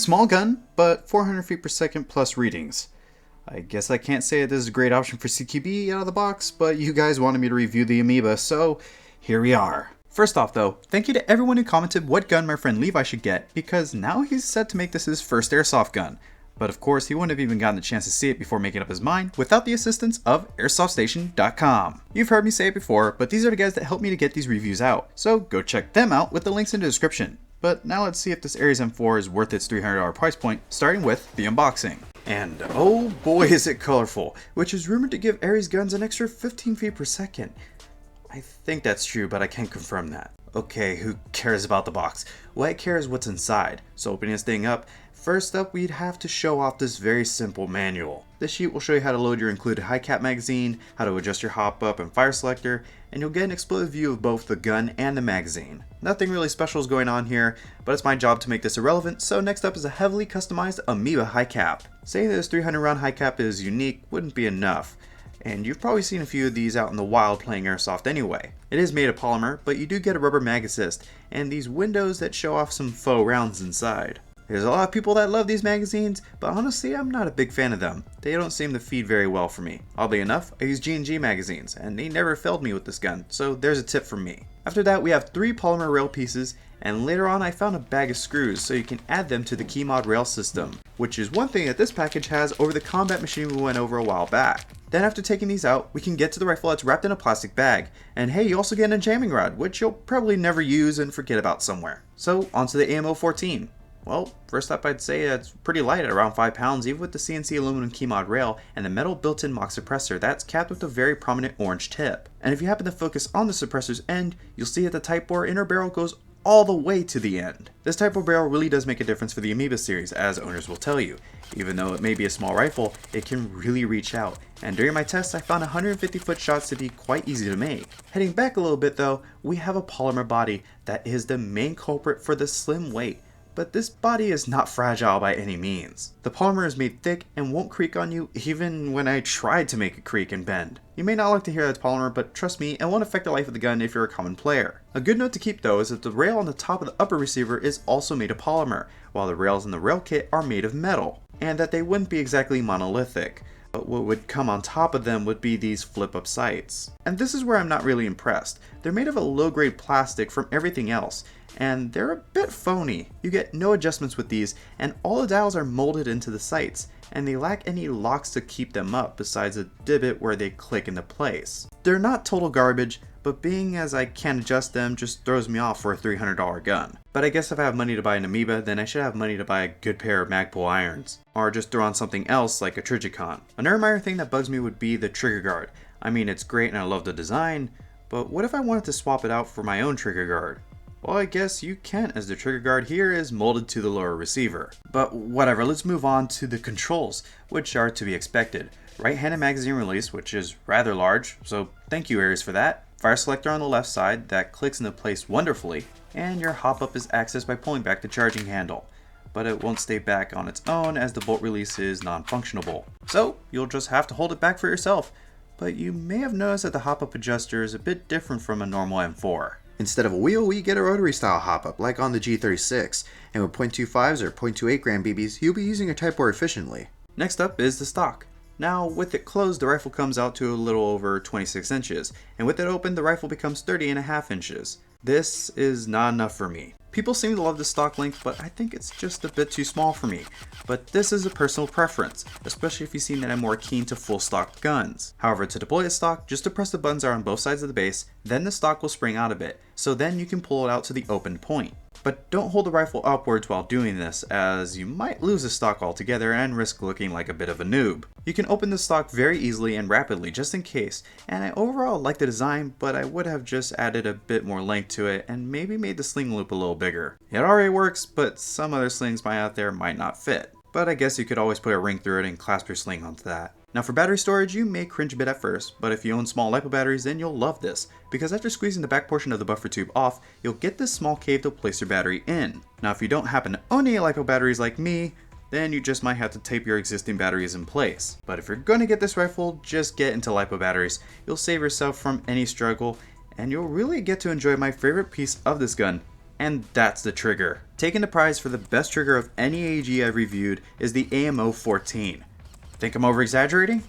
Small gun, but 400 feet per second plus readings. I guess I can't say this is a great option for CQB out of the box, but you guys wanted me to review the Amoeba, so here we are. First off though, thank you to everyone who commented what gun my friend Levi should get, because now he's set to make this his first airsoft gun. But of course, he wouldn't have even gotten the chance to see it before making up his mind without the assistance of airsoftstation.com. You've heard me say it before, but these are the guys that helped me to get these reviews out, so go check them out with the links in the description. But now let's see if this Ares M4 is worth its $300 price point, starting with the unboxing. And oh boy is it colorful, which is rumored to give Ares guns an extra 15 feet per second. I think that's true, but I can't confirm that. Okay, who cares about the box? What I care is what's inside. So opening this thing up, first up we'd have to show off this very simple manual. This sheet will show you how to load your included high cap magazine, how to adjust your hop up and fire selector, and you'll get an explosive view of both the gun and the magazine. Nothing really special is going on here, but it's my job to make this irrelevant, so next up is a heavily customized Amoeba high cap. Saying that this 300 round high cap is unique wouldn't be enough. And you've probably seen a few of these out in the wild playing airsoft anyway. It is made of polymer, but you do get a rubber mag assist, and these windows that show off some faux rounds inside. There's a lot of people that love these magazines, but honestly I'm not a big fan of them. They don't seem to feed very well for me. Oddly enough, I use G&G magazines, and they never failed me with this gun, so there's a tip from me. After that we have 3 polymer rail pieces, and later on I found a bag of screws so you can add them to the key mod rail system, which is one thing that this package has over the combat machine we went over a while back. Then after taking these out, we can get to the rifle that's wrapped in a plastic bag, and hey, you also get a jamming rod, which you'll probably never use and forget about somewhere. So onto the AM014. Well, first up I'd say it's pretty light at around 5 pounds even with the CNC aluminum key mod rail and the metal built-in mock suppressor that's capped with a very prominent orange tip. And if you happen to focus on the suppressor's end, you'll see that the tightbore inner barrel goes all the way to the end. This tightbore barrel really does make a difference for the Amoeba series, as owners will tell you. Even though it may be a small rifle, it can really reach out. And during my tests I found 150 foot shots to be quite easy to make. Heading back a little bit though, we have a polymer body that is the main culprit for the slim weight. But this body is not fragile by any means. The polymer is made thick and won't creak on you even when I tried to make it creak and bend. You may not like to hear that it's polymer, but trust me, it won't affect the life of the gun if you're a common player. A good note to keep though is that the rail on the top of the upper receiver is also made of polymer, while the rails in the rail kit are made of metal, and that they wouldn't be exactly monolithic. But what would come on top of them would be these flip-up sights. And this is where I'm not really impressed. They're made of a low-grade plastic from everything else, and they're a bit phony. You get no adjustments with these, and all the dials are molded into the sights, and they lack any locks to keep them up besides a divot where they click into place. They're not total garbage, but being as I can't adjust them just throws me off for a $300 gun. But I guess if I have money to buy an Amoeba, then I should have money to buy a good pair of Magpul irons. Or just throw on something else like a Trigicon. Another minor thing that bugs me would be the trigger guard. I mean, it's great and I love the design, but what if I wanted to swap it out for my own trigger guard? Well, I guess you can, as the trigger guard here is molded to the lower receiver. But whatever, let's move on to the controls, which are to be expected. Right-handed magazine release, which is rather large, so thank you Ares for that. Fire selector on the left side that clicks into place wonderfully, and your hop up is accessed by pulling back the charging handle. But it won't stay back on its own as the bolt release is non-functionable. So you'll just have to hold it back for yourself. But you may have noticed that the hop up adjuster is a bit different from a normal M4. Instead of a wheel, we get a rotary style hop up like on the G36, and with .25s or .28 gram BBs, you'll be using your tightbore efficiently. Next up is the stock. Now with it closed, the rifle comes out to a little over 26 inches, and with it open, the rifle becomes 30.5 inches. This is not enough for me. People seem to love the stock length, but I think it's just a bit too small for me. But this is a personal preference, especially if you've seen that I'm more keen to full stock guns. However, to deploy a stock, just depress the buttons on both sides of the base, then the stock will spring out a bit, so then you can pull it out to the opened point. But don't hold the rifle upwards while doing this, as you might lose the stock altogether and risk looking like a bit of a noob. You can open the stock very easily and rapidly just in case, and I overall like the design, but I would have just added a bit more length to it and maybe made the sling loop a little bigger. It already works, but some other slings out there might not fit. But I guess you could always put a ring through it and clasp your sling onto that. Now for battery storage, you may cringe a bit at first, but if you own small lipo batteries, then you'll love this, because after squeezing the back portion of the buffer tube off, you'll get this small cave to place your battery in. Now if you don't happen to own any lipo batteries like me, then you just might have to tape your existing batteries in place. But if you're going to get this rifle, just get into lipo batteries. You'll save yourself from any struggle, and you'll really get to enjoy my favorite piece of this gun, And that's the trigger. Taking the prize for the best trigger of any AEG I've reviewed is the AM014. Think I'm over exaggerating?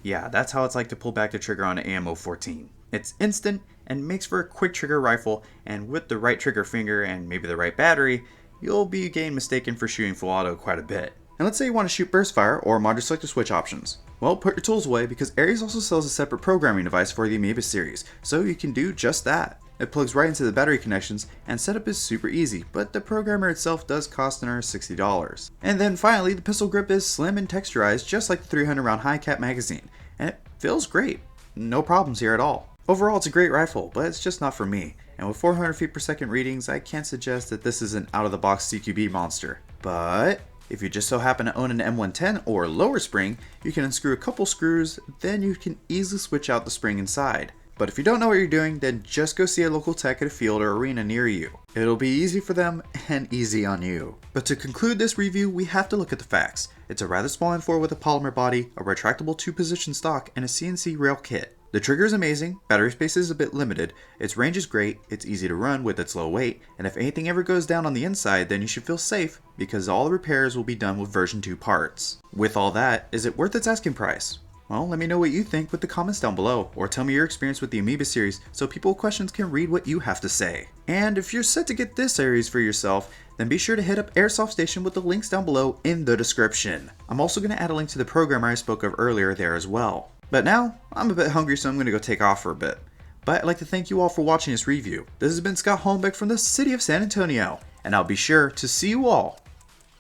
Yeah, that's how it's like to pull back the trigger on an AM014. It's instant and makes for a quick trigger rifle, and with the right trigger finger and maybe the right battery, you'll be getting mistaken for shooting full auto quite a bit. And let's say you want to shoot burst fire or module selector switch options. Well, put your tools away because Ares also sells a separate programming device for the Amoeba series, so you can do just that. It plugs right into the battery connections, and setup is super easy, but the programmer itself does cost another $60. And then finally, the pistol grip is slim and texturized just like the 300 round high cap magazine, and it feels great. No problems here at all. Overall, it's a great rifle, but it's just not for me. And with 400 feet per second readings, I can't suggest that this is an out-of-the-box CQB monster. But if you just so happen to own an M110 or lower spring, you can unscrew a couple screws, then you can easily switch out the spring inside. But if you don't know what you're doing, then just go see a local tech at a field or arena near you. It'll be easy for them and easy on you. But to conclude this review, we have to look at the facts. It's a rather small M4 with a polymer body, a retractable 2-position stock, and a CNC rail kit. The trigger is amazing, battery space is a bit limited, its range is great, it's easy to run with its low weight, and if anything ever goes down on the inside, then you should feel safe because all the repairs will be done with version 2 parts. With all that, is it worth its asking price? Well, let me know what you think with the comments down below, or tell me your experience with the Amoeba series so people with questions can read what you have to say. And if you're set to get this series for yourself, then be sure to hit up Airsoft Station with the links down below in the description. I'm also going to add a link to the programmer I spoke of earlier there as well. But now, I'm a bit hungry, so I'm going to go take off for a bit. But I'd like to thank you all for watching this review. This has been Scott Holmbeck from the city of San Antonio, and I'll be sure to see you all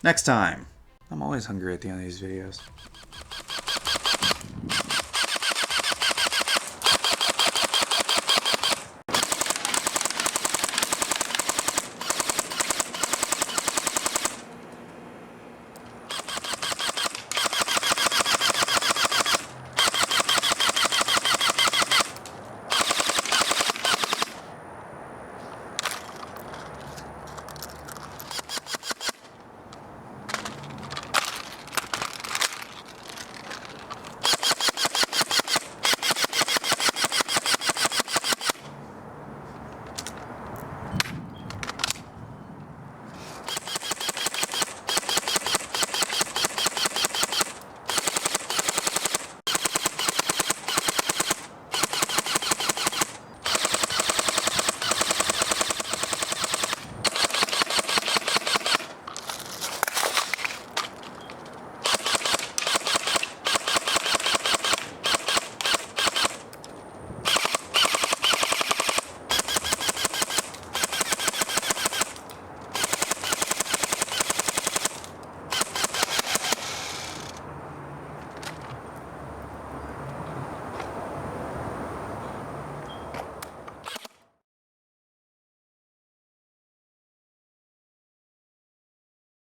next time. I'm always hungry at the end of these videos.